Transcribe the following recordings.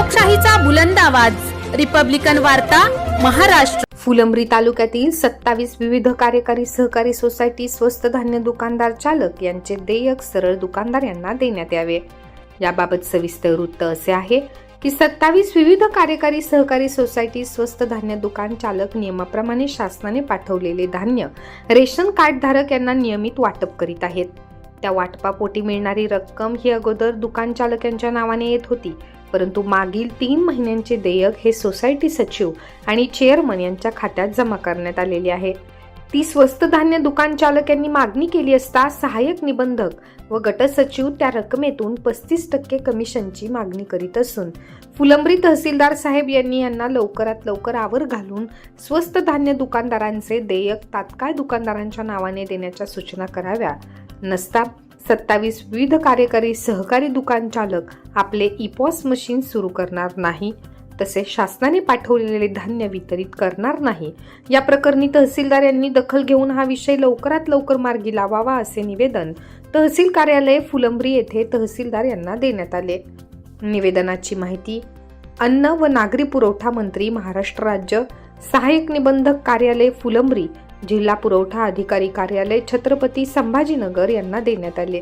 लोकशाहीचा बुलंद आवाज, रिपब्लिकन वार्ता, महाराष्ट्र। फुलंब्री तालुक्यातील 27 विविध कार्यकारी सहकारी सोसायटी स्वस्त धान्य दुकानदार चालक यांचे देयक सरळ दुकानदार यांना देण्यात यावे। याबाबत सविस्तर वृत्त असे आहे की 27 विविध कार्यकारी सहकारी सोसायटी स्वस्त धान्य दुकान चालक नियमाप्रमाणे शासनाने पाठवलेले धान्य रेशन कार्ड धारक यांना नियमित वाटप करीत आहेत। त्या वाटपापोटी मिळणारी रक्कम ही अगोदर दुकान चालक यांच्या नावाने येत होती, परंतु मागील 3 महिन्यांचे देयक हे सोसायटी सचिव आणि चेअरमन यांच्या खात्यात जमा करण्यात आलेले आहे। ती स्वस्त धान्य दुकान चालक यांनी मागणी केली असता सहाय्यक निबंधक व गट सचिव त्या रकमेतून 35% कमिशनची मागणी करीत असून फुलंब्री तहसीलदार साहेब यांनी यांना लवकरात लवकर आवर घालून स्वस्त धान्य दुकानदारांचे देयक तात्काळ दुकानदारांच्या नावाने देण्याच्या सूचना कराव्या। नसता 27 विविध कार्यकारी सहकारी दुकान चालक आपले इपॉस मशीन सुरू करणार नाही, तसेच शासनाने पाठवलेले धान्य वितरित करणार नाही। या प्रकरणी तहसीलदार यांनी दखल घेऊन हा विषय लवकरात लवकर मार्गी लावावा असे निवेदन तहसील कार्यालय फुलंब्री येथे तहसीलदार यांना देण्यात आले। निवेदनाची माहिती अन्न व नागरी पुरवठा मंत्री महाराष्ट्र राज्य, सहाय्यक निबंधक कार्यालय फुलंब्री, जिल्हा पुरवठा अधिकारी कार्यालय छत्रपती संभाजीनगर यांना देण्यात आले।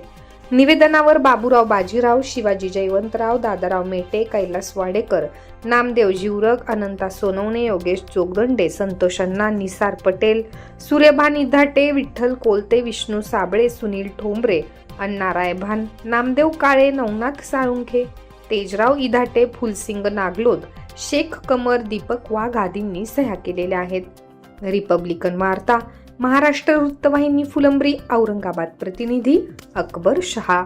निवेदनावर बाबूराव बाजीराव, शिवाजी जयवंतराव, दादाराव मेटे, कैलास वाडेकर, नामदेव जिवरक, अनंता सोनवणे, योगेश जोगदंडे, संतोष अण्णा, निसार पटेल, सूर्यभान इधाटे, विठ्ठल कोलते, विष्णू साबळे, सुनील ठोंबरे, अण्णा रायभान, नामदेव काळे, नवनाथ साळुंखे, तेजराव इधाटे, फुलसिंग नागलोद, शेख कमर, दीपक वाघ आदींनी सह्या केलेल्या आहेत। रिपब्लिकन वार्ता, महाराष्ट्र वृत्तवाहिनी फुलंब्री, औरंगाबाद। प्रतिनिधी अकबर शहा।